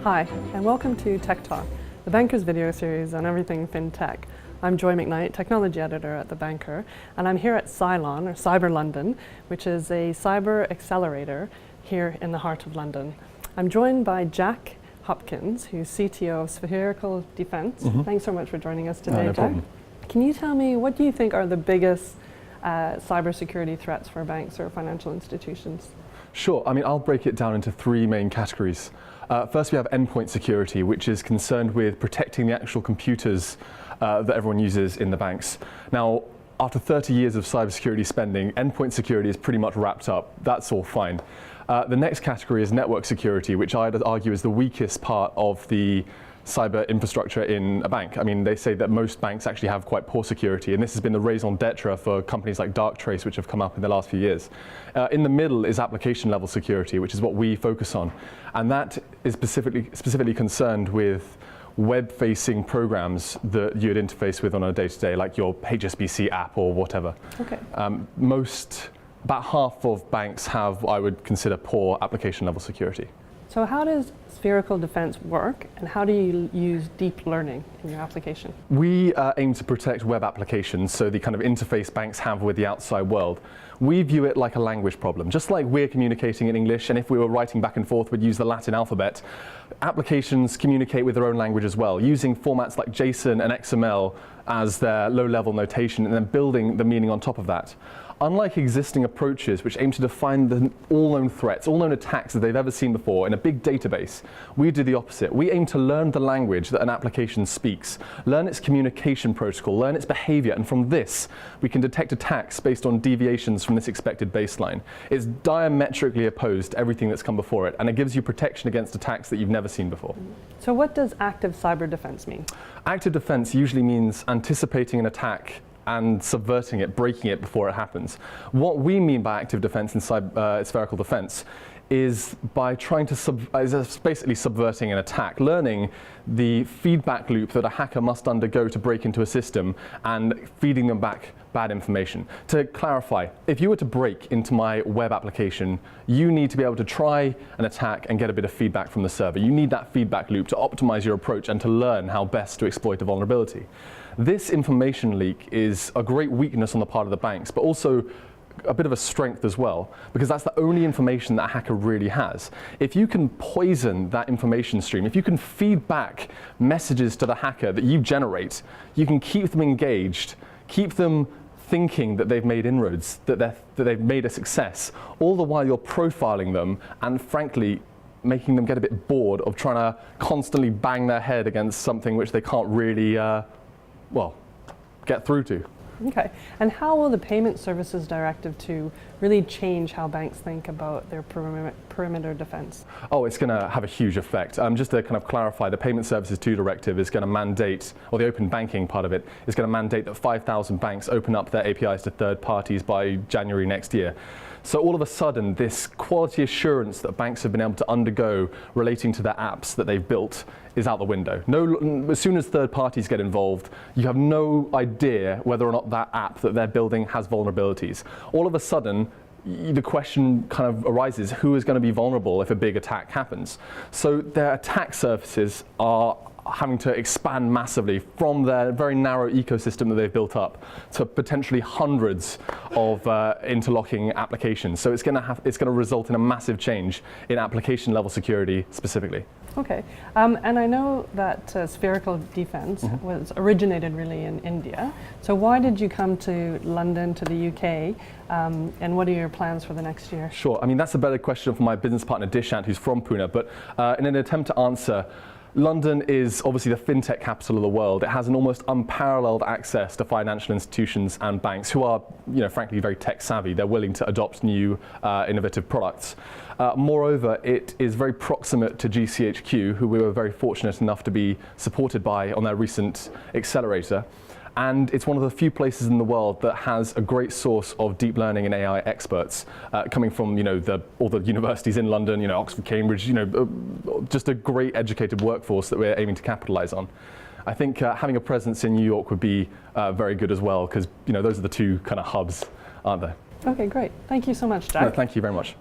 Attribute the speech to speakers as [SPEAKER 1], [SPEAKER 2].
[SPEAKER 1] Hi, and welcome to Tech Talk, the Banker's video series on everything fintech. I'm Joy Macknight, technology editor at The Banker, and I'm here at Cylon, or Cyber London, which is a cyber accelerator here in the heart of London. I'm joined by Jack Hopkins, who's CTO of Spherical Defence. Thanks so much for joining us today,
[SPEAKER 2] No
[SPEAKER 1] Jack.
[SPEAKER 2] problem.
[SPEAKER 1] Can you tell me, what do you think are the biggest cybersecurity threats for banks or financial institutions?
[SPEAKER 2] Sure. I mean, I'll break it down into three main categories. First, we have endpoint security, which is concerned with protecting the actual computers that everyone uses in the banks. Now, after 30 years of cybersecurity spending, endpoint security is pretty much wrapped up. That's all fine. The next category is network security, which I'd argue is the weakest part of the cyber infrastructure in a bank. I mean, they say that most banks actually have quite poor security, and this has been the raison d'etre for companies like Darktrace, which have come up in the last few years. In the middle is application level security, which is what we focus on, and that is specifically concerned with web-facing programs that you'd interface with on a day-to-day, like your HSBC app or whatever.
[SPEAKER 1] Okay.
[SPEAKER 2] About half of banks have, I would consider, poor application level security.
[SPEAKER 1] So how does Spherical Defence work, and how do you use deep learning in your application?
[SPEAKER 2] We aim to protect web applications, so the kind of interface banks have with the outside world. We view it like a language problem. Just like we're communicating in English, and if we were writing back and forth, we'd use the Latin alphabet, applications communicate with their own language as well, using formats like JSON and XML as their low-level notation, and then building the meaning on top of that. Unlike existing approaches which aim to define the all known threats, all known attacks that they've ever seen before in a big database, we do the opposite. We aim to learn the language that an application speaks, learn its communication protocol, learn its behavior, and from this, we can detect attacks based on deviations from this expected baseline. It's diametrically opposed to everything that's come before it, and it gives you protection against attacks that you've never seen before.
[SPEAKER 1] So what does active cyber defense mean?
[SPEAKER 2] Active defense usually means anticipating an attack and subverting it, breaking it before it happens. What we mean by active defense in Spherical Defense is by trying to basically subverting an attack, learning the feedback loop that a hacker must undergo to break into a system and feeding them back bad information. To clarify, if you were to break into my web application, you need to be able to try an attack and get a bit of feedback from the server. You need that feedback loop to optimize your approach and to learn how best to exploit a vulnerability. This information leak is a great weakness on the part of the banks, but also a bit of a strength as well, because that's the only information that a hacker really has. If you can poison that information stream, if you can feed back messages to the hacker that you generate, you can keep them engaged, keep them thinking that they've made inroads, that they've made a success, all the while you're profiling them and frankly making them get a bit bored of trying to constantly bang their head against something which they can't really get through to.
[SPEAKER 1] Okay, and how will the Payment Services Directive 2 really change how banks think about their perimeter defense?
[SPEAKER 2] Oh, it's going to have a huge effect. Just to kind of clarify, the Payment Services 2 Directive is going to mandate, or the open banking part of it, is going to mandate that 5,000 banks open up their APIs to third parties by January next year. So all of a sudden, this quality assurance that banks have been able to undergo relating to their apps that they've built is out the window. As soon as third parties get involved, you have no idea whether or not that app that they're building has vulnerabilities. All of a sudden, the question kind of arises, who is going to be vulnerable if a big attack happens? So their attack surfaces are having to expand massively from their very narrow ecosystem that they've built up to potentially hundreds of interlocking applications. So it's going to result in a massive change in application level security specifically.
[SPEAKER 1] Okay, and I know that Spherical Defence was originated really in India. So why did you come to London, to the UK, and what are your plans for the next year?
[SPEAKER 2] Sure, I mean that's a better question for my business partner Dishant, who's from Pune, but in an attempt to answer, London is obviously the fintech capital of the world. It has an almost unparalleled access to financial institutions and banks who are, frankly, very tech savvy. They're willing to adopt new innovative products. Moreover, it is very proximate to GCHQ, who we were very fortunate enough to be supported by on their recent accelerator. And it's one of the few places in the world that has a great source of deep learning and AI experts coming from, all the universities in London, Oxford, Cambridge, just a great educated workforce that we're aiming to capitalize on. I think having a presence in New York would be very good as well, because those are the two kind of hubs, aren't they?
[SPEAKER 1] Okay, great. Thank you so much, Jack.
[SPEAKER 2] No, thank you very much.